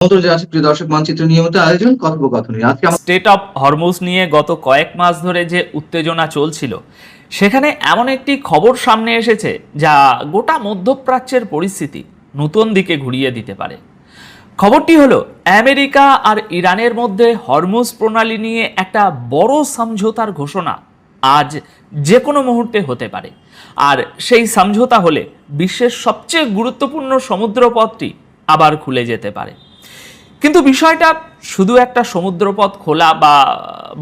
প্রিয় দর্শক, মানচিত্র নিয়মিত আয়োজন কথোপকথন। আজকে স্টেট অফ হরমুজ নিয়ে গত কয়েক মাস ধরে যে উত্তেজনা চলছিল, সেখানে এমন একটি খবর সামনে এসেছে যা গোটা মধ্যপ্রাচ্যের পরিস্থিতি নতুন দিকে ঘুরিয়ে দিতে পারে। খবরটি হলো আমেরিকা আর ইরানের মধ্যে হরমুজ প্রণালী নিয়ে একটা বড় সমঝোতার ঘোষণা আজ যে কোনো মুহূর্তে হতে পারে। আর সেই সমঝোতা হলে বিশ্বের সবচেয়ে গুরুত্বপূর্ণ সমুদ্রপথটি আবার খুলে যেতে পারে। কিন্তু বিষয়টা শুধু একটা সমুদ্রপথ খোলা বা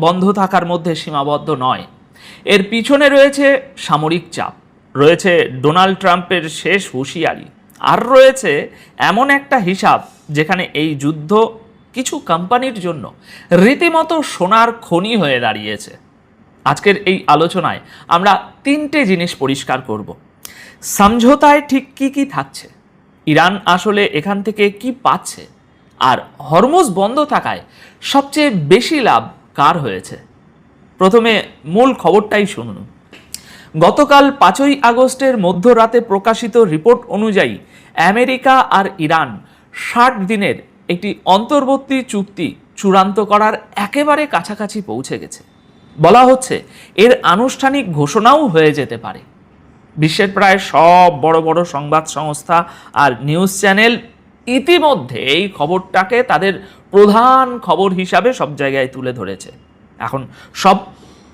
বন্ধ থাকার মধ্যে সীমাবদ্ধ নয়। এর পিছনে রয়েছে সামরিক চাপ, রয়েছে ডোনাল্ড ট্রাম্পের শেষ হুঁশিয়ারি, আর রয়েছে এমন একটা হিসাব যেখানে এই যুদ্ধ কিছু কোম্পানির জন্য রীতিমতো সোনার খনি হয়ে দাঁড়িয়েছে। আজকের এই আলোচনায় আমরা তিনটে জিনিস পরিষ্কার করব। সমঝোতায় ঠিক কি থাকছে, ইরান আসলে এখান থেকে কি পাচ্ছে, আর হরমুজ বন্ধ থাকায় সবচেয়ে বেশি লাভ কার হয়েছে। প্রথমে মূল খবরটাই শুনুন। গতকাল 5ই আগস্টের মধ্যরাতে প্রকাশিত রিপোর্ট অনুযায়ী আমেরিকা আর ইরান 60 দিনের একটি অন্তর্বর্তী চুক্তি চূড়ান্ত করার একেবারে কাছাকাছি পৌঁছে গেছে। বলা হচ্ছে এর আনুষ্ঠানিক ঘোষণাও হয়ে যেতে পারে। বিশ্বের প্রায় সব বড় বড় সংবাদ সংস্থা আর নিউজ চ্যানেল ইতিমধ্যে এই খবরটাকে তাদের প্রধান খবর হিসাবে সব জায়গায় তুলে ধরেছে। এখন সব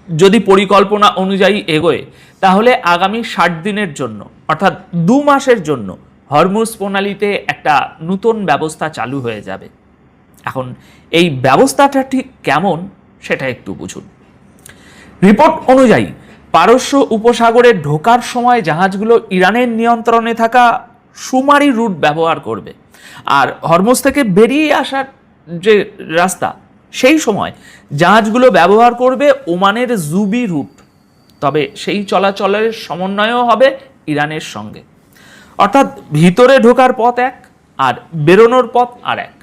যদি পরিকল্পনা অনুযায়ী এগোয়, তাহলে আগামী 60 দিনের জন্য, অর্থাৎ 2 মাসের জন্য হরমুজ প্রণালীতে একটা নতুন ব্যবস্থা চালু হয়ে যাবে। এখন এই ব্যবস্থাটা ঠিক কেমন সেটা একটু বুঝুন। রিপোর্ট অনুযায়ী পারস্য উপসাগরে ঢোকার সময় জাহাজগুলো ইরানের নিয়ন্ত্রণে থাকা সুমারি রুট ব্যবহার করবে, আর হরমুজ থেকে বেরিয়ে আসার যে রাস্তা, সেই সময় জাহাজগুলো ব্যবহার করবে ওমানের জুবি রুট। তবে সেই চলাচলের সমন্বয়ও হবে ইরানের সঙ্গে, অর্থাৎ ভিতরে ঢোকার পথ এক আর বেরোনোর পথ আর এক।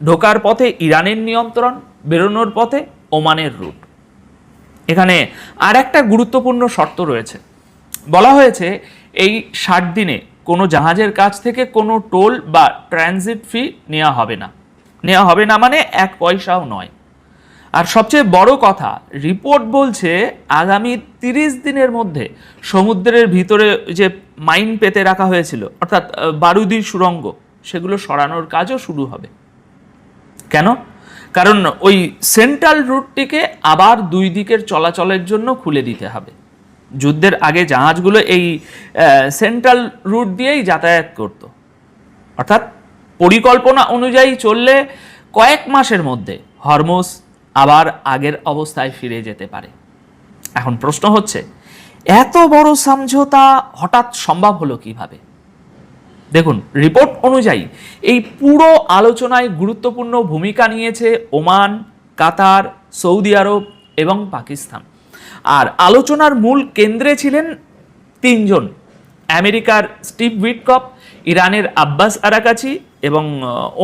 ঢোকার পথে ইরানের নিয়ন্ত্রণ, বেরোনোর পথে ওমানের রুট। এখানে আর একটা গুরুত্বপূর্ণ শর্ত রয়েছে। বলা হয়েছে এই 60 দিনে কোনো জাহাজের কাছ থেকে কোনো টোল বা ট্রানজিট ফি নেওয়া হবে না, মানে 1 পয়সাও নয়। আর সবচেয়ে বড় কথা, রিপোর্ট বলছে আগামী 30 দিনের মধ্যে সমুদ্রের ভিতরে যে মাইন পেতে রাখা হয়েছিল, অর্থাৎ বারুদি সুড়ঙ্গ, সেগুলো সরানোর কাজও শুরু হবে। কেন? কারণ ওই সেন্ট্রাল রুটটিকে আবার 2 দিকের চলাচলের জন্য খুলে দিতে হবে। যুদ্ধের আগে জাহাজগুলো এই সেন্ট্রাল রুট দিয়েই যাতায়াত করত। অর্থাৎ পরিকল্পনা অনুযায়ী চললে কয়েক মাসের মধ্যে হরমুজ আবার আগের অবস্থায় ফিরে যেতে পারে। এখন প্রশ্ন হচ্ছে, এত বড় সমঝোতা হঠাৎ সম্ভব হলো কিভাবে? দেখুন, রিপোর্ট অনুযায়ী এই পুরো আলোচনায় গুরুত্বপূর্ণ ভূমিকা নিয়েছে ওমান, কাতার, সৌদি আরব এবং পাকিস্তান। আর আলোচনার মূল কেন্দ্রে ছিলেন 3 জন: আমেরিকার স্টিভ উইটকফ, ইরানের আব্বাস আরাকাচি এবং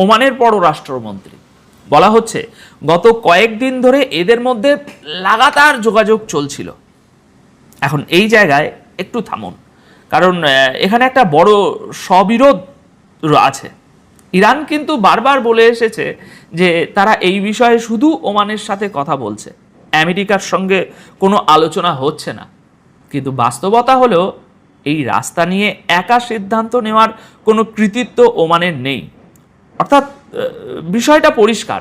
ওমানের পররাষ্ট্রমন্ত্রী। বলা হচ্ছে গত কয়েকদিন ধরে এদের মধ্যে লাগাতার যোগাযোগ চলছিল। এখন এই জায়গায় একটু থামুন, কারণ এখানে একটা বড় স্ববিরোধ আছে। ইরান কিন্তু বারবার বলে এসেছে যে তারা এই বিষয়ে শুধু ওমানের সাথে কথা বলছে, আমেরিকার সঙ্গে কোনো আলোচনা হচ্ছে না। কিন্তু বাস্তবতা হলো এই রাস্তা নিয়ে একা সিদ্ধান্ত নেওয়ার কোনো কৃতিত্ব ওমানের নেই। অর্থাৎ বিষয়টা পরিষ্কার,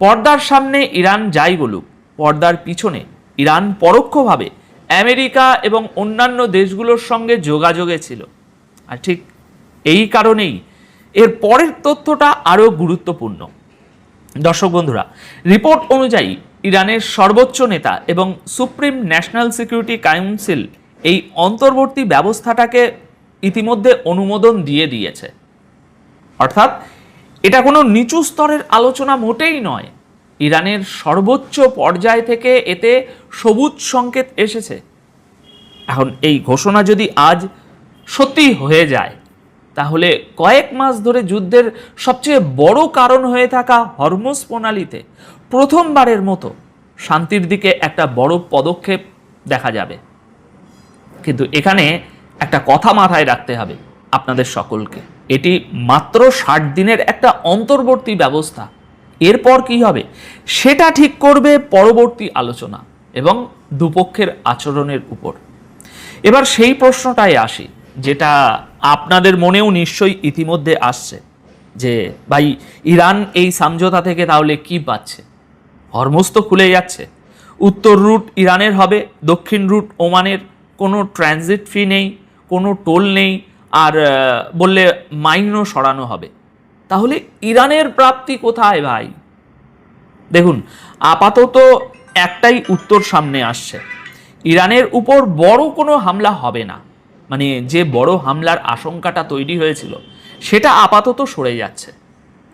পর্দার সামনে ইরান যাই বলুক, পর্দার পিছনে ইরান পরোক্ষভাবে আমেরিকা এবং অন্যান্য দেশগুলোর সঙ্গে যোগাযোগে ছিল। আর ঠিক এই কারণেই এর পরের তথ্যটা আরও গুরুত্বপূর্ণ। দর্শক বন্ধুরা, রিপোর্ট অনুযায়ী ইরানের সর্বোচ্চ নেতা এবং সুপ্রিম ন্যাশনাল সিকিউরিটি কাউন্সিল এই অন্তর্বর্তী ব্যবস্থাটাকে ইতিমধ্যে অনুমোদন দিয়ে দিয়েছে। অর্থাৎ এটা কোনো নিচু স্তরের আলোচনা মোটেই নয়। ইরানের সর্বোচ্চ পর্যায় থেকে এতে সবুজ সংকেত এসেছে। এখন এই ঘোষণা যদি আজ সত্যি হয়ে যায়, তাহলে কয়েক মাস ধরে যুদ্ধের সবচেয়ে বড় কারণ হয়ে থাকা হরমুজ প্রণালীতে প্রথমবারের মতো শান্তির দিকে একটা বড় পদক্ষেপ দেখা যাবে। কিন্তু এখানে একটা কথা মাথায় রাখতে হবে আপনাদের সকলকে। এটি মাত্র 60 দিনের একটা অন্তর্বর্তী ব্যবস্থা। এরপর কি হবে সেটা ঠিক করবে পরবর্তী আলোচনা এবং দুপক্ষের আচরণের উপর। এবার সেই প্রশ্নটাই আসি, যেটা আপনাদের মনেও নিশ্চয়ই ইতিমধ্যে আসছে, যে ভাই ইরান এই সমঝোতা থেকে তাহলে কি পাচ্ছে? হরমুজ তো খুলে যাচ্ছে, উত্তর রুট ইরানের হবে, দক্ষিণ রুট ওমানের, কোনো ট্রানজিট ফি নেই, কোনো টোল নেই, আর বললে মাইনও সরানো হবে। তাহলে ইরানের প্রাপ্তি কোথায় ভাই? দেখুন, আপাতত একটাই উত্তর সামনে আসছে, ইরানের উপর বড় কোনো হামলা হবে না। মানে যে বড় হামলার আশঙ্কাটা তৈরি হয়েছিল সেটা আপাতত সরে যাচ্ছে।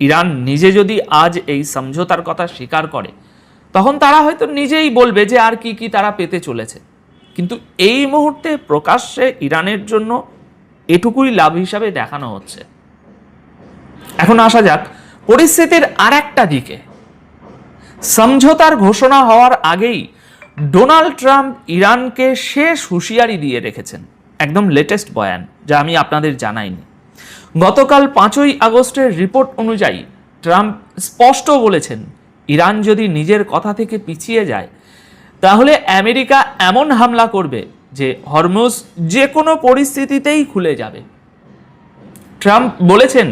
ইরান নিজে যদি আজ এই সমঝোতার কথা স্বীকার করে, তখন তারা হয়তো নিজেই বলবে যে আর কি কি তারা পেতে চলেছে। কিন্তু এই মুহূর্তে প্রকাশ্যে ইরানের জন্য এটুকুই লাভ হিসাবে দেখানো হচ্ছে। এখন আসা যাক পরিস্থিতির আর একটা দিকে। সমঝোতার ঘোষণা হওয়ার আগেই ডোনাল্ড ট্রাম্প ইরানকে শেষ হুঁশিয়ারি দিয়ে রেখেছেন, একদম লেটেস্ট বয়ান, যা আমি আপনাদের জানাইনি। গতকাল 5ই আগস্টের রিপোর্ট অনুযায়ী ট্রাম্প স্পষ্ট বলেছেন, ইরান যদি নিজের কথা থেকে পিছিয়ে যায় তাহলে আমেরিকা এমন হামলা করবে যে হরমুজ যে কোনো পরিস্থিতিতেই খুলে যাবে। ট্রাম্প বলেছেন,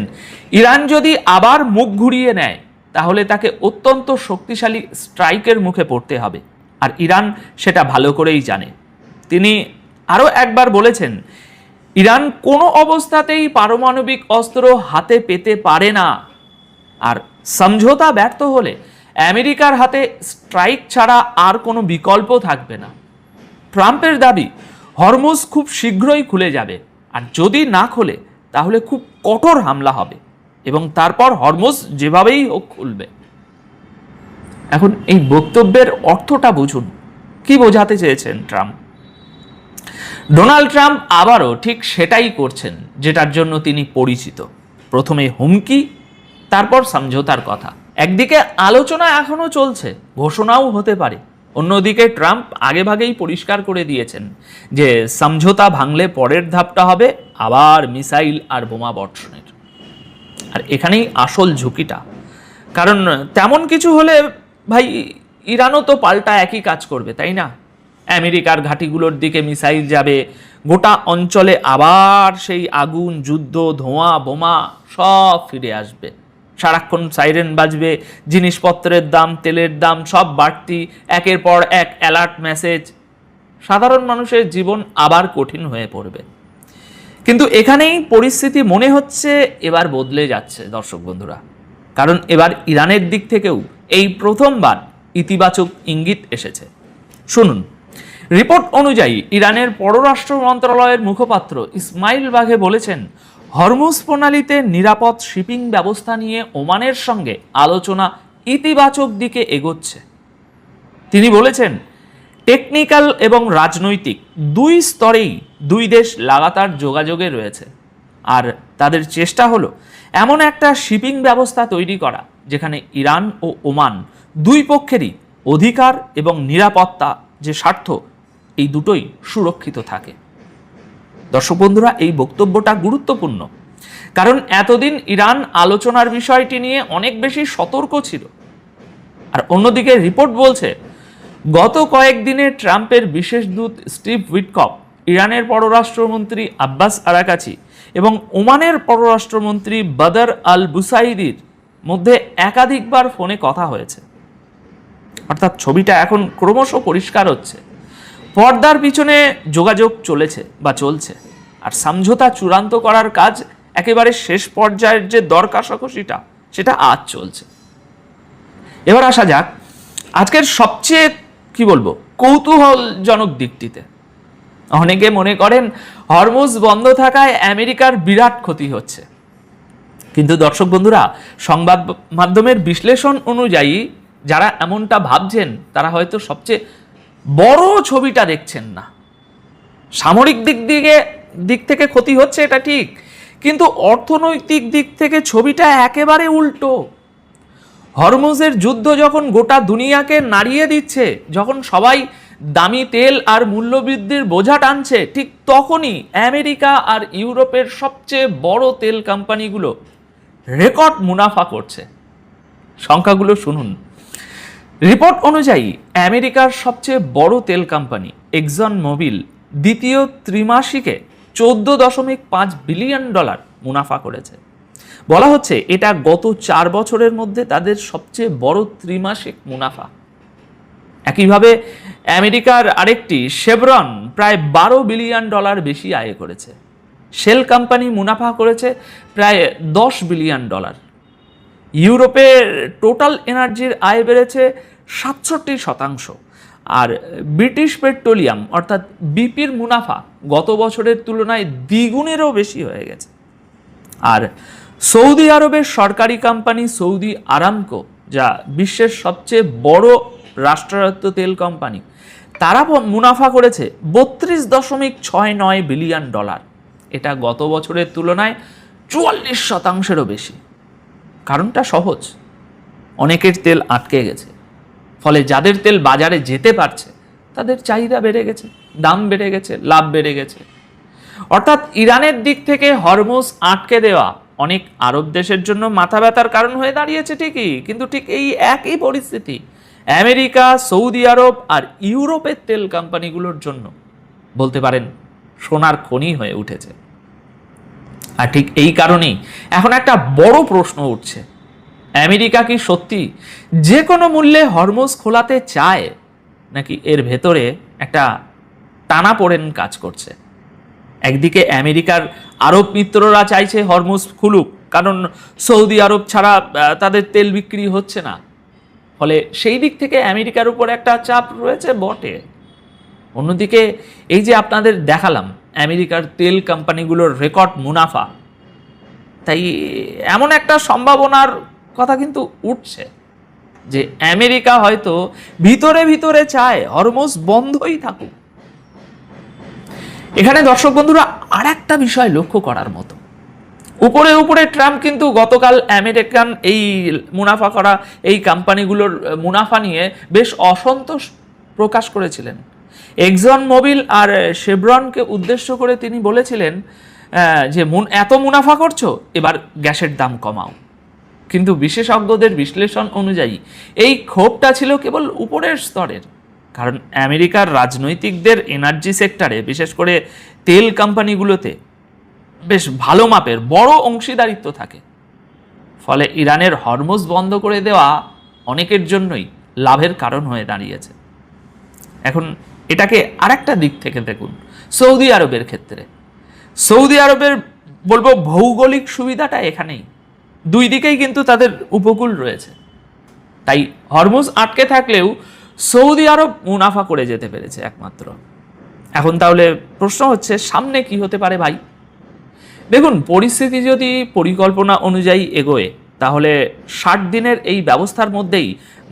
ইরান যদি আবার মুখ ঘুরিয়ে নেয় তাহলে তাকে অত্যন্ত শক্তিশালী স্ট্রাইকের মুখে পড়তে হবে, আর ইরান সেটা ভালো করেই জানে। তিনি আরও একবার বলেছেন, ইরান কোনো অবস্থাতেই পারমাণবিক অস্ত্র হাতে পেতে পারে না, আর সমঝোতা ব্যর্থ হলে আমেরিকার হাতে স্ট্রাইক ছাড়া আর কোনো বিকল্প থাকবে না। ট্রাম্পের দাবি, হরমুজ খুব শীঘ্রই খুলে যাবে, আর যদি না খোলে তাহলে খুব কঠোর হামলা হবে এবং তারপর হরমুজ যেভাবেই হোক খুলবে। এখন এই বক্তব্যের অর্থটা বুঝুন, কি বোঝাতে চেয়েছেন ট্রাম্প? ডোনাল্ড ট্রাম্প আবারও ঠিক সেটাই করছেন যেটার জন্য তিনি পরিচিত। প্রথমে হুমকি, তারপর সমঝোতার কথা। একদিকে আলোচনা এখনো চলছে, ঘোষণাও হতে পারে, অন্যদিকে ট্রাম্প আগেভাগেই পরিষ্কার করে দিয়েছেন যে সমঝোতা ভাঙলে পরের ধাপটা হবে আবার মিসাইল আর বোমা বর্ষণের। আর এখানেই আসল ঝুঁকিটা, কারণ তেমন কিছু হলে ভাই ইরানও তো পাল্টা একই কাজ করবে, তাই না? আমেরিকার ঘাঁটিগুলোর দিকে মিসাইল যাবে, গোটা অঞ্চলে আবার সেই আগুন, যুদ্ধ, ধোঁয়া, বোমা সব ফিরে আসবে। সারাক্ষণ সাইরেন বাজবে, জিনিসপত্রের দাম, তেলের দাম সব বাড়তি, একের পর এক অ্যালার্ট মেসেজ। সাধারণ মানুষের জীবন আবার কঠিন হয়ে পড়বে। কিন্তু এখানেই পরিস্থিতি মনে হচ্ছে এবার বদলে যাচ্ছে দর্শক বন্ধুরা, কারণ এবার ইরানের দিক থেকেও এই প্রথমবার ইতিবাচক ইঙ্গিত এসেছে। শুনুন, রিপোর্ট অনুযায়ী ইরানের পররাষ্ট্র মন্ত্রণালয়ের মুখপাত্র ইসমাইল বাঘে বলেছেন, হরমুজ প্রণালীতে নিরাপদ শিপিং ব্যবস্থা নিয়ে ওমানের সঙ্গে আলোচনা ইতিবাচক দিকে এগোচ্ছে। তিনি বলেছেন, টেকনিক্যাল এবং রাজনৈতিক দুই স্তরেই দুই দেশ লাগাতার যোগাযোগে রয়েছে, আর তাদের চেষ্টা হলো এমন একটা শিপিং ব্যবস্থা তৈরি করা যেখানে ইরান ও ওমান দুই পক্ষেরই অধিকার এবং নিরাপত্তা যে স্বার্থ, এই দুটোই সুরক্ষিত থাকে। দর্শক বন্ধুরা, এই বক্তব্যটা গুরুত্বপূর্ণ, কারণ এতদিন ইরান আলোচনার বিষয়টি নিয়ে অনেক বেশি সতর্ক ছিল। আর অন্যদিকে রিপোর্ট বলছে, গত কয়েকদিনে ট্রাম্পের বিশেষ দূত স্টিভ উইটকফ, ইরানের পররাষ্ট্রমন্ত্রী আব্বাস আরাকাচি এবং ওমানের পররাষ্ট্রমন্ত্রী বদর আল বুসাইদির মধ্যে একাধিকবার ফোনে কথা হয়েছে। অর্থাৎ ছবিটা এখন ক্রমশ পরিষ্কার হচ্ছে, পর্দার পিছনে যোগাযোগ চলেছে বা চলছে, আর সমঝোতা চূড়ান্ত করার কাজ একেবারে শেষ পর্যায়ের যে দর কষাকষিটা, সেটা আজ চলছে। এবার আসা যাক আজকের সবচেয়ে কৌতূহলজনক দিকটিতে। অনেকে মনে করেন হরমুজ বন্ধ থাকায় আমেরিকার বিরাট ক্ষতি হচ্ছে, কিন্তু দর্শক বন্ধুরা, সংবাদ মাধ্যমের বিশ্লেষণ অনুযায়ী যারা এমনটা ভাবছেন তারা হয়তো সবচেয়ে বড় ছবিটা দেখছেন না। সামরিক দিক থেকে ক্ষতি হচ্ছে, এটা ঠিক, কিন্তু অর্থনৈতিক দিক থেকে ছবিটা একেবারে উল্টো। হরমুজের যুদ্ধ যখন গোটা দুনিয়াকে নাড়িয়ে দিচ্ছে, যখন সবাই দামি তেল আর মূল্যবৃদ্ধির বোঝা টানছে, ঠিক তখনই আমেরিকা আর ইউরোপের সবচেয়ে বড় তেল কোম্পানিগুলো রেকর্ড মুনাফা করছে। সংখ্যাগুলো শুনুন। রিপোর্ট অনুযায়ী আমেরিকার সবচেয়ে বড় তেল কোম্পানি এক্সন মোবিল দ্বিতীয় ত্রিমাসিকে $14.5 বিলিয়ন মুনাফা করেছে। বলা হচ্ছে এটা গত 4 বছরের মধ্যে তাদের সবচেয়ে বড় ত্রিমাসিক মুনাফা। একইভাবে আমেরিকার আরেকটি শেভরন প্রায় $12 বিলিয়ন বেশি আয় করেছে। শেল কোম্পানি মুনাফা করেছে প্রায় $10 বিলিয়ন। ইউরোপের টোটাল এনার্জির আয় বেড়েছে 67%, আর ব্রিটিশ পেট্রোলিয়াম অর্থাৎ বিপির মুনাফা গত বছরের তুলনায় দ্বিগুণেরও বেশি হয়ে গেছে। আর সৌদি আরবের সরকারি কোম্পানি সৌদি আরামকো, যা বিশ্বের সবচেয়ে বড় রাষ্ট্রায়ত্ত তেল কোম্পানি, তারা মুনাফা করেছে $32.69 বিলিয়ন। এটা গত বছরের তুলনায় 44%-এরও বেশি। কারণটা সহজ, অনেকের তেল আটকে গেছে, ফলে যাদের তেল বাজারে যেতে পারছে তাদের চাহিদা বেড়ে গেছে, দাম বেড়ে গেছে, লাভ বেড়ে গেছে। অর্থাৎ ইরানের দিক থেকে হরমুজ আটকে দেওয়া অনেক আরব দেশের জন্য মাথা ব্যথার কারণ হয়ে দাঁড়িয়েছে ঠিকই, কিন্তু ঠিক এই একই পরিস্থিতি আমেরিকা, সৌদি আরব আর ইউরোপের তেল কোম্পানিগুলোর জন্য বলতে পারেন সোনার খনি হয়ে উঠেছে। আর ঠিক এই কারণেই এখন একটা বড় প্রশ্ন উঠছে, আমেরিকা কি সত্যি যে কোনো মূল্যে হরমুজ খোলাতে চায়, নাকি এর ভেতরে একটা টানাপোড়েন কাজ করছে? একদিকে আমেরিকার আরব মিত্ররা চাইছে হরমুজ খুলুক, কারণ সৌদি আরব ছাড়া তাদের তেল বিক্রি হচ্ছে না, ফলে সেই দিক থেকে আমেরিকার উপর একটা চাপ রয়েছে বটে। অন্যদিকে এই যে আপনাদের দেখালাম আমেরিকার তেল কোম্পানিগুলোর রেকর্ড মুনাফা, তাই এমন একটা সম্ভাবনার কথা কিন্তু উঠছে যে আমেরিকা হয়তো ভিতরে ভিতরে চায় হরমুজ বন্ধই থাকুক। এখানে দর্শক বন্ধুরা আর একটা বিষয় লক্ষ্য করার মতো, উপরে উপরে ট্রাম্প কিন্তু গতকাল আমেরিকান এই মুনাফা করা এই কোম্পানিগুলোর মুনাফা নিয়ে বেশ অসন্তোষ প্রকাশ করেছিলেন। এক্সন মোবিল আর শেভরনকে উদ্দেশ্য করে তিনি বলেছিলেন যে এত মুনাফা করছো, এবার গ্যাসের দাম কমাও। কিন্তু বিশেষজ্ঞদের বিশ্লেষণ অনুযায়ী এই ক্ষোভটা ছিল কেবল উপরের স্তরের, কারণ আমেরিকার রাজনৈতিকদের এনার্জি সেক্টরে, বিশেষ করে তেল কোম্পানিগুলোতে বেশ ভালো মাপের বড় অংশীদারিত্ব থাকে। ফলে ইরানের হরমুজ বন্ধ করে দেওয়া অনেকের জন্যই লাভের কারণ হয়ে দাঁড়িয়েছে। এখন এটাকে আরেকটা দিক থেকে দেখুন, সৌদি আরবের ক্ষেত্রে। সৌদি আরবের বলবো ভৌগোলিক সুবিধাটা এখানেই, দুই দিকেই কিন্তু তাদের উপকূল রয়েছে, তাই হরমুজ আটকে থাকলেও সৌদি আরব মুনাফা করে যেতে পেরেছে একমাত্র। এখন তাহলে প্রশ্ন হচ্ছে সামনে কি হতে পারে ভাই? দেখুন, পরিস্থিতি যদি পরিকল্পনা অনুযায়ী এগোয় তাহলে 60 দিনের এই ব্যবস্থার মধ্যেই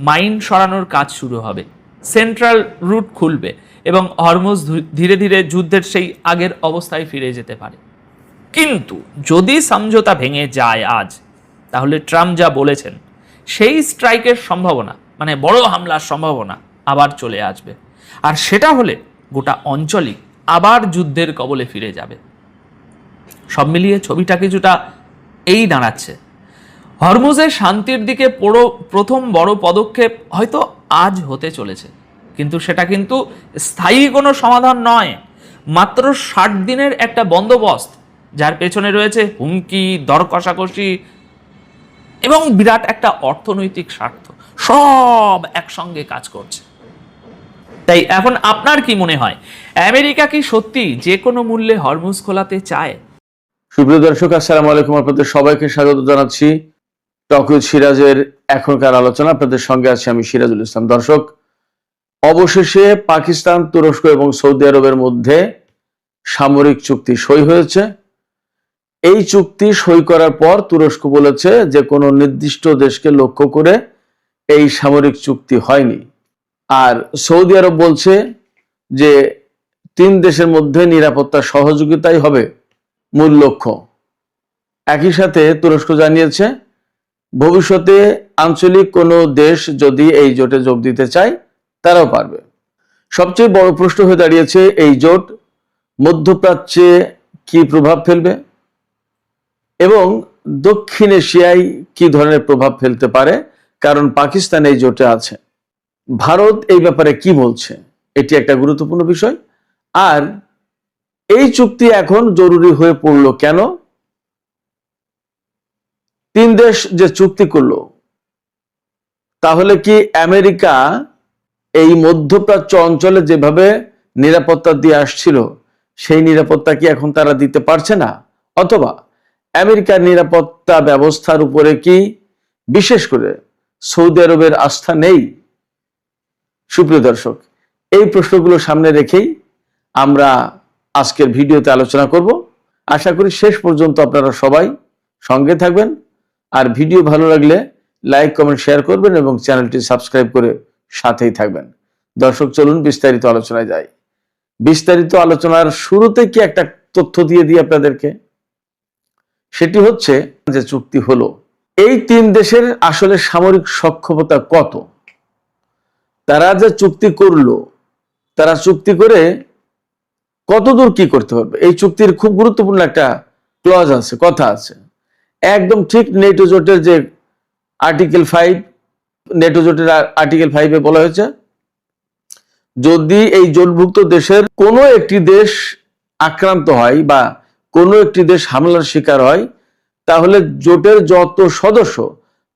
মাইন সরানোর কাজ শুরু হবে, সেন্ট্রাল রুট খুলবে এবং হরমুজ ধীরে ধীরে যুদ্ধের সেই আগের অবস্থায় ফিরে যেতে পারে। কিন্তু যদি সমঝোতা ভেঙে যায় আজ, তাহলে ট্রাম্প যা বলেছেন সেই স্ট্রাইকের সম্ভাবনা, মানে বড় হামলার সম্ভাবনা আবার চলে আসবে, আর সেটা হলে গোটা অঞ্চলই আবার যুদ্ধের কবলে ফিরে যাবে। সব মিলিয়ে ছবিটা কিছুটা এই দাঁড়াচ্ছে, হরমুজের শান্তির দিকে প্রথম বড় পদক্ষেপ হয়তো আজ হতে চলেছে, কিন্তু সেটা কিন্তু স্থায়ী কোনো সমাধান নয়, মাত্র 60 দিনের একটা বন্দোবস্ত, যার পেছনে রয়েছে হুমকি, দর কষাকষি এবং বিরাট একটা অর্থনৈতিক স্বার্থ, সব একসঙ্গে কাজ করছে। তাই এখন আপনার কি মনে হয়, আমেরিকা কি সত্যি যে কোনো মূল্যে হরমুজ খোলাতে চায়? সুপ্রিয় দর্শক, আসসালামু আলাইকুম। আপনাদের সবাইকে স্বাগত জানাচ্ছি টক উইথ সিরাজের এখনকার আলোচনা। আপনাদের সঙ্গে আছি আমি সিরাজুল ইসলাম। দর্শক, অবশেষে পাকিস্তান, তুরস্ক এবং সৌদি আরবের মধ্যে সামরিক চুক্তি সই হয়েছে। এই চুক্তি সই করার পর তুরস্ক বলেছে যে কোনো নির্দিষ্ট দেশকে লক্ষ্য করে এই সামরিক চুক্তি হয়নি, আর সৌদি আরব বলছে যে 3 দেশের মধ্যে নিরাপত্তা সহযোগিতাই হবে মূল লক্ষ্য। একই সাথে তুরস্ক জানিয়েছে ভবিষ্যতে আঞ্চলিক কোনো দেশ যদি এই জোটে যোগ দিতে চায় তারাও পারবে। সবচেয়ে বড় প্রশ্ন হয়ে দাঁড়িয়েছে এই জোট মধ্যপ্রাচ্যে কি প্রভাব ফেলবে এবং দক্ষিণ এশিয়ায় কি ধরনের প্রভাব ফেলতে পারে, কারণ পাকিস্তান এই জোটে আছে। ভারত এই ব্যাপারে কি বলছে, এটি একটা গুরুত্বপূর্ণ বিষয়। আর এই চুক্তি এখন জরুরি হয়ে পড়লো কেন? তিন দেশ যে চুক্তি করলো, তাহলে কি আমেরিকা এই মধ্যপ্রাচ্য অঞ্চলে যেভাবে নিরাপত্তা দিয়ে আসছিল সেই নিরাপত্তা কি এখন তারা দিতে পারছে না, অথবা আমেরিকার নিরাপত্তা ব্যবস্থার উপরে কি বিশেষ করে সৌদি আরবের আস্থা নেই? সুপ্রিয় দর্শক, এই প্রশ্নগুলো সামনে রেখেই আমরা আজকের ভিডিওতে আলোচনা করব। আশা করি শেষ পর্যন্ত আপনারা সবাই সঙ্গে থাকবেন। আর ভিডিও ভালো লাগলে লাইক, কমেন্ট, শেয়ার করবেন এবং চ্যানেলটি সাবস্ক্রাইব করে সাথেই থাকবেন। দর্শক, চলুন বিস্তারিত আলোচনায় যাই। বিস্তারিত আলোচনার শুরুতে কি একটা তথ্য দিয়ে দিই আপনাদেরকে। সেটি হচ্ছে যে চুক্তি হলো, এই তিন দেশের আসলে সামরিক সক্ষমতা কত, তারা যে চুক্তি করলো, তারা চুক্তি করে কতদূর কি করতে পারবে। এই চুক্তির খুব গুরুত্বপূর্ণ একটা ক্লজ আছে, কথা আছে, একদম ঠিক নেটো জোটের যে আর্টিকেল 5, নেটো জোটের আর্টিকেল 5-এ বলা হয়েছে, যদি এই জোটভুক্ত দেশের কোনো একটি দেশ আক্রান্ত হয় বা কোনো একটি দেশ হামলার শিকার হয়, তাহলে জোটের যত সদস্য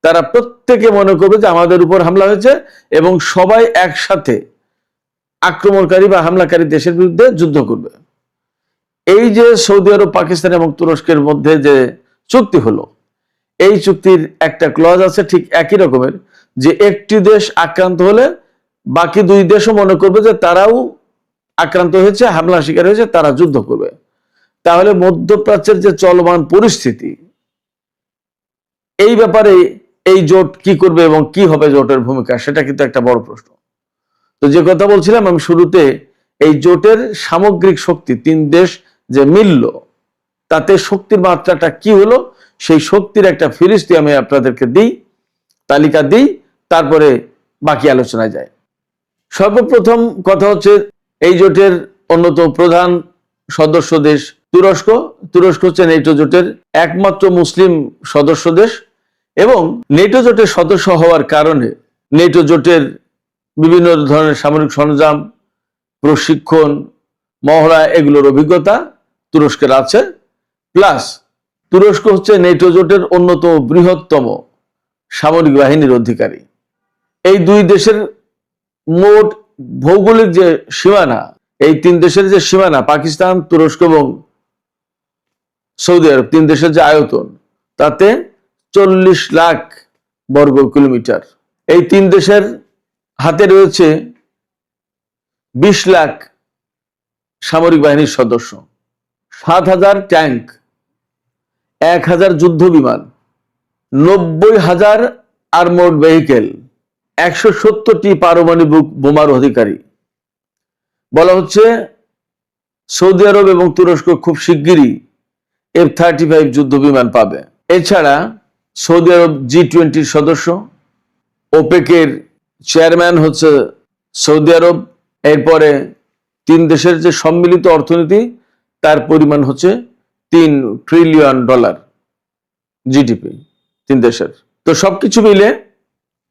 তারা প্রত্যেকে মনে করবে যে আমাদের উপর হামলা হয়েছে এবং সবাই একসাথে আক্রমণকারী বা হামলাকারী দেশের বিরুদ্ধে যুদ্ধ করবে। এই যে সৌদি আরব, পাকিস্তান এবং তুরস্কের মধ্যে যে চুক্তি হলো, এই চুক্তির একটা ক্লজ আছে ঠিক একই রকমের, যে একটি দেশ আক্রান্ত হলে বাকি দুই দেশও মনে করবে যে তারাও আক্রান্ত হয়েছে, হামলা শিকার হয়েছে, তারা যুদ্ধ করবে। তাহলে মধ্যপ্রাচ্যের যে চলমান পরিস্থিতি, এই ব্যাপারে এই জোট কি করবে এবং কি হবে জোটের ভূমিকা, সেটা কিন্তু একটা বড় প্রশ্ন। তো যে কথা বলছিলাম আমি শুরুতে, এই জোটের সামগ্রিক শক্তি, তিন দেশ যে মিলল, তাতে শক্তির মাত্রাটা কি হলো, সেই শক্তির একটা ফিরিস্তি আমি আপনাদেরকে দিই, তালিকা দিই, তারপরে বাকি আলোচনায় যায়। সর্বপ্রথম কথা হচ্ছে, এই জোটের অন্যতম প্রধান সদস্য দেশ তুরস্ক। তুরস্ক হচ্ছে নেটো জোটের একমাত্র মুসলিম সদস্য দেশ এবং নেটো জোটের সদস্য হওয়ার কারণে নেটো জোটের বিভিন্ন ধরনের সামরিক সরঞ্জাম, প্রশিক্ষণ, মহড়া, এগুলোর অভিজ্ঞতা তুরস্কের আছে। প্লাস তুরস্ক হচ্ছে নেটো জোটের অন্যতম বৃহত্তম সামরিক বাহিনীর অধিকারী। এই দুই দেশের মোট ভৌগোলিক যে সীমানা, এই তিন দেশের যে সীমানা, পাকিস্তান, তুরস্ক এবং সৌদি আরব, তিন দেশের যে আয়তন, তাতে 40 লাখ বর্গ কিলোমিটার। এই তিন দেশের হাতে রয়েছে 20 লাখ সামরিক বাহিনীর সদস্য, 7,000 ট্যাঙ্ক, 1,000 যুদ্ধ বিমান, 90,000 আর্মড ভেহিকেল, 170টি পারমাণবিক বোমার অধিকারী। বলা হচ্ছে সৌদি আরব এবং তুরস্ক খুব শিগগিরই F-35 যুদ্ধ বিমান পাবে। এছাড়া সৌদি আরব G20 সদস্য, ওপেকের চেয়ারম্যান হচ্ছে সৌদি আরব। এরপরে তিন দেশের যে সম্মিলিত অর্থনীতি, তার পরিমাণ হচ্ছে $3 ট্রিলিয়ন জিডিপি তিন দেশের। তো সবকিছু মিলে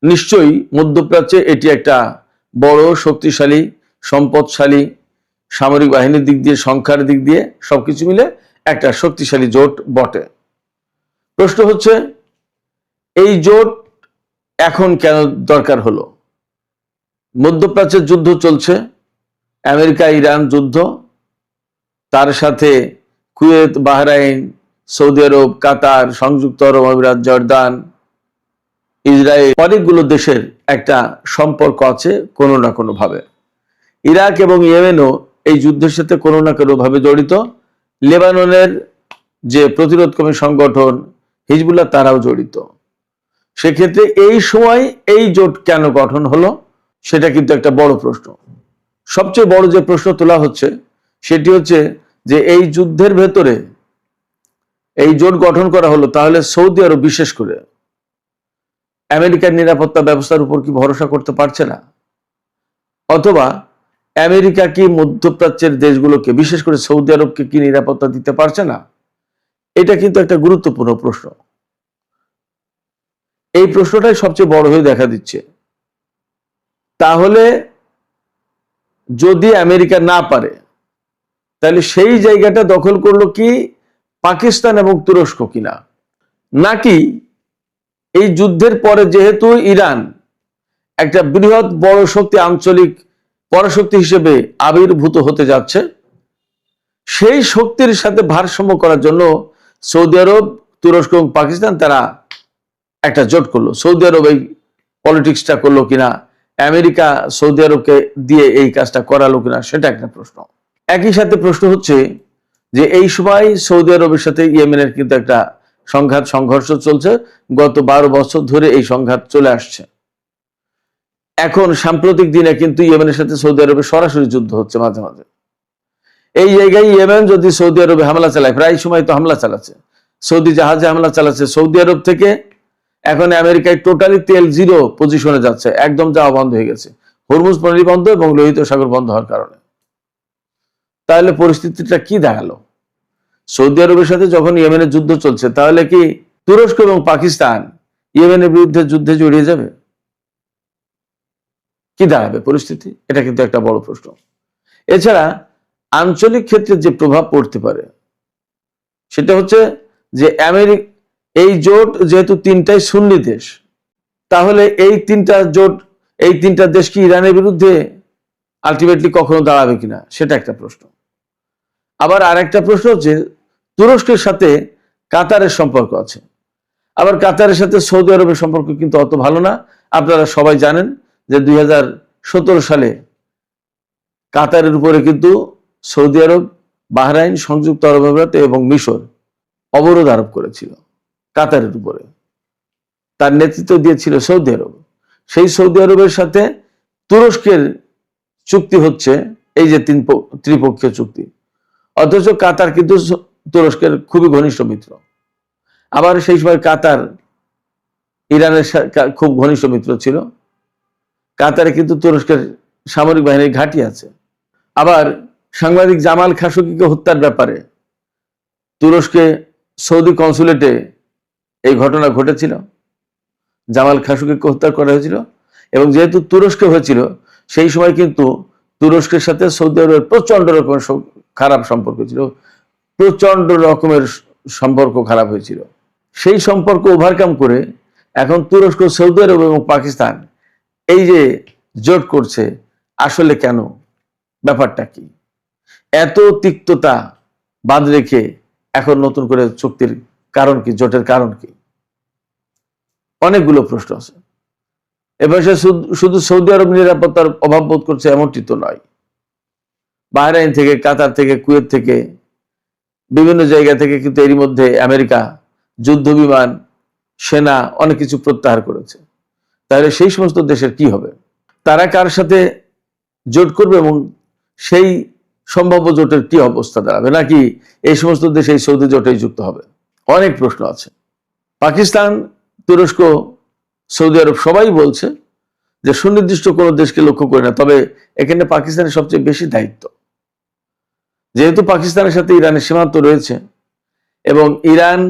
নিশ্চয়ই মধ্যপ্রাচ্যে এটি একটা বড়, শক্তিশালী, সম্পদশালী, সামরিক বাহিনীর দিক দিয়ে, সংখ্যার দিক দিয়ে সবকিছু মিলে একটা শক্তিশালী জোট বটে। প্রশ্ন হচ্ছে, এই জোট এখন কেন দরকার হলো? মধ্যপ্রাচ্যের যুদ্ধ চলছে, আমেরিকা ইরান যুদ্ধ, তার সাথে কুয়েত, বাহরাইন, সৌদি আরব, কাতার, সংযুক্ত আরব আমিরাত, জর্দান, ইসরায়েল, অনেকগুলো দেশের একটা সম্পর্ক আছে কোনো না কোনো ভাবে। ইরাক এবং ইয়েমেনও এই যুদ্ধের সাথে কোনো না কোনো ভাবে জড়িত। লেবাননের যে প্রতিরোধকামী সংগঠন হিজবুল্লাহ, তারাও জড়িত। সেক্ষেত্রে এই সময় এই জোট কেন গঠন হলো, সেটা কিন্তু একটা বড় প্রশ্ন। সবচেয়ে বড় যে প্রশ্ন তোলা হচ্ছে সেটি হচ্ছে যে এই যুদ্ধের ভেতরে এই জোট গঠন করা হলো, তাহলে সৌদি আরব বিশেষ করে আমেরিকার নিরাপত্তা ব্যবস্থার উপর কি ভরসা করতে পারছে না, অথবা আমেরিকা কি মধ্যপ্রাচ্যের দেশগুলোকে, বিশেষ করে সৌদি আরবকে কি নিরাপত্তা দিতে পারছে না? এটা কিন্তু একটা গুরুত্বপূর্ণ প্রশ্ন। এই প্রশ্নটাই সবচেয়ে বড় হয়ে দেখা দিচ্ছে। তাহলে যদি আমেরিকা না পারে, তাহলে সেই জায়গাটা দখল করলো কি পাকিস্তান এবং তুরস্ক কিনা? নাকি এই যুদ্ধের পরে যেহেতু ইরান একটা বৃহৎ বড় শক্তি, আঞ্চলিক পরাশক্তি হিসেবে আবির্ভূত হতে যাচ্ছে, সেই শক্তির সাথে ভারসাম্য করার জন্য সৌদি আরব, তুরস্ক এবং পাকিস্তান তারা একটা জোট করলো। সৌদি আরব এই পলিটিক্সটা করলো কিনা, আমেরিকা সৌদি আরবকে দিয়ে এই কাজটা করালো কিনা, সেটা একটা প্রশ্ন। একই সাথে প্রশ্ন হচ্ছে যে এই সময় সৌদি আরবের সাথে ইয়েমেনের কিন্তু একটা সংঘর্ষ চলছে। গত 12 বছর ধরে এই সংঘাত চলে আসছে। এখন সাম্প্রতিক দিনে কিন্তু ইয়েমেনের সাথে সৌদি আরবের সরাসরি যুদ্ধ হচ্ছে মাঝে মাঝে। এই জায়গায় ইয়েমেন যদি সৌদি আরবে হামলা চালায়, প্রায় সময় তো হামলা চালাচ্ছে, সৌদি জাহাজে হামলা চালাচ্ছে, সৌদি আরব থেকে এখন আমেরিকায় টোটালি তেল জিরো পজিশনে যাচ্ছে, একদম যাওয়া বন্ধ হয়ে গেছে হরমুজ প্রণালী বন্ধ এবং লোহিত সাগর বন্ধ হওয়ার কারণে। তাহলে পরিস্থিতিটা কি দাঁড়ালো? সৌদি আরবের সাথে যখন ইয়েমেনের যুদ্ধ চলছে, তাহলে কি তুরস্ক এবং পাকিস্তান ইয়েমেনের বিরুদ্ধে যুদ্ধে জড়িয়ে যাবে? কি দাঁড়াবে পরিস্থিতি? এটা কিন্তু একটা বড় প্রশ্ন। এছাড়া আঞ্চলিক ক্ষেত্রে যে প্রভাব পড়তে পারে সেটা হচ্ছে যে এই জোট যেহেতু তিনটাই সুন্নি দেশ, তাহলে এই তিনটা দেশ কি ইরানের বিরুদ্ধে আলটিমেটলি কখনো দাঁড়াবে কিনা, সেটা একটা প্রশ্ন। আবার আরেকটা প্রশ্ন হচ্ছে তুরস্কের সাথে কাতারের সম্পর্ক আছে। আবার কাতারের সাথে সৌদি আরবের সম্পর্ক কিন্তু অত ভালো না। আপনারা সবাই জানেন যে 2017 সালে কাতারের উপরে কিন্তু সৌদি আরব, বাহরাইন, সংযুক্ত আরব আমিরাত এবং মিশর অবরোধ আরোপ করেছিল কাতারের উপরে। তার নেতৃত্ব দিয়েছিল সৌদি আরব। সেই সৌদি আরবের সাথে তুরস্কের চুক্তি হচ্ছে এই যে ত্রিপক্ষীয় চুক্তি, অথচ কাতার কিন্তু তুরস্কের খুবই ঘনিষ্ঠ মিত্র। আবার সেই সময় কাতার ইরানের খুব ঘনিষ্ঠ মিত্র ছিল। কাতারে কিন্তু তুরস্কের সামরিক বাহিনীর ঘাঁটি আছে। আবার সাংবাদিক জামাল খাশোগিকে হত্যার ব্যাপারে তুরস্কে সৌদি কনসুলেটে এই ঘটনা ঘটেছিল। জামাল খাশোগিকে হত্যা করা হয়েছিল এবং যেহেতু তুরস্কে হয়েছিল, সেই সময় কিন্তু তুরস্কের সাথে সৌদি আরবের প্রচন্ড রকমের খারাপ সম্পর্ক ছিল, প্রচন্ড রকমের সম্পর্ক খারাপ হয়েছিল। সেই সম্পর্ক ওভারকাম করে এখন তুরস্ক, সৌদি আরব এবং পাকিস্তান এই যে জোট করছে, আসলে কেন, ব্যাপারটা কি? এত তিক্ততা বাদ রেখে এখন নতুন করে চুক্তির কারণ কি, জোটের কারণ কি? অনেকগুলো প্রশ্ন আছে। এবার শুধু সৌদি আরব নিরাপত্তার অভাব বোধ করছে এমনটি তো নয়। বাহরাইন থেকে, কাতার থেকে, কুয়েত থেকে, বিভিন্ন জায়গা থেকে কিন্তু এরই মধ্যে আমেরিকা যুদ্ধ বিমান, সেনা অনেক কিছু প্রত্যাহার করেছে। তাহলে সেই সমস্ত দেশের কি হবে? তারা কার সাথে জোট করবে এবং সেই সম্ভাব্য জোটের কি অবস্থা দাঁড়াবে? নাকি এই সমস্ত দেশ এই সৌদি জোটেই যুক্ত হবে? অনেক প্রশ্ন আছে। পাকিস্তান, তুরস্ক, সৌদি আরব সবাই বলছে যে সুনির্দিষ্ট কোনো দেশকে লক্ষ্য করে না, তবে এখানে পাকিস্তানের সবচেয়ে বেশি দায়িত্ব। যেহেতু পাকিস্তানের সাথে ইরানের সীমান্ত রয়েছে এবং ইরান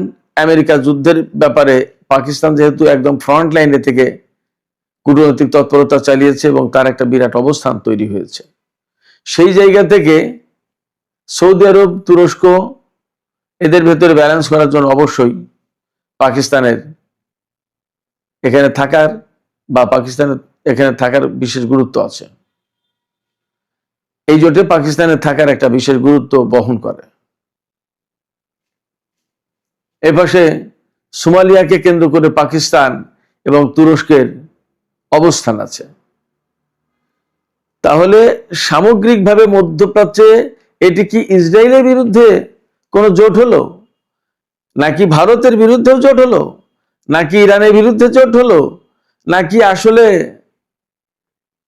আমেরিকা যুদ্ধের ব্যাপারে পাকিস্তান যেহেতু একদম ফ্রন্ট লাইনে থেকে কূটনৈতিক তৎপরতা চালিয়েছে এবং তার একটা বিরাট অবস্থান তৈরি হয়েছে, সেই জায়গা থেকে সৌদি আরব, তুরস্ক এদের ভেতরে ব্যালেন্স করার জন্য অবশ্যই পাকিস্তানের এখানে থাকার বা পাকিস্তানের এখানে থাকার বিশেষ গুরুত্ব আছে। এই জোটে পাকিস্তানের থাকার একটা বিশেষ গুরুত্ব বহন করে। এপাশে সোমালিয়াকে কেন্দ্র করে পাকিস্তান এবং তুরস্কের অবস্থান আছে। তাহলে সামগ্রিকভাবে মধ্যপ্রাচ্যে এটি কি ইসরায়েলের বিরুদ্ধে কোনো জোট হলো, নাকি ভারতের বিরুদ্ধেও জোট হলো, নাকি ইরানের বিরুদ্ধে জোট হলো, নাকি আসলে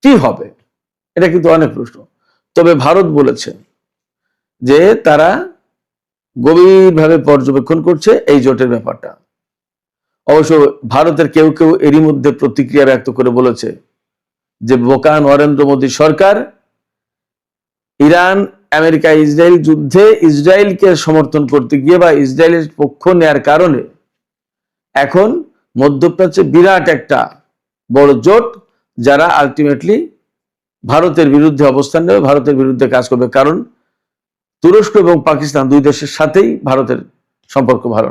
কি হবে? এটা কিন্তু অনেক প্রশ্ন। তবে ভারত বলেছে যে তারা গভীরভাবে পর্যবেক্ষণ করছে এই জোটের ব্যাপারটা। অবশ্য ভারতের কেউ কেউ এরই মধ্যে প্রতিক্রিয়া ব্যক্ত করে বলেছে যে বোকা নরেন্দ্র মোদী সরকার ইরান আমেরিকা ইসরায়েল যুদ্ধে ইসরায়েলকে সমর্থন করতে গিয়ে বা ইসরায়েলের পক্ষ নেয়ার কারণে এখন মধ্যপ্রাচ্যে বিরাট একটা বড় জোট, যারা আলটিমেটলি ভারতের বিরুদ্ধে অবস্থান নেবে, ভারতের বিরুদ্ধে কাজ করবে। কারণ তুরস্ক এবং পাকিস্তান দুই দেশের সাথেই ভারতের সম্পর্ক ভালো।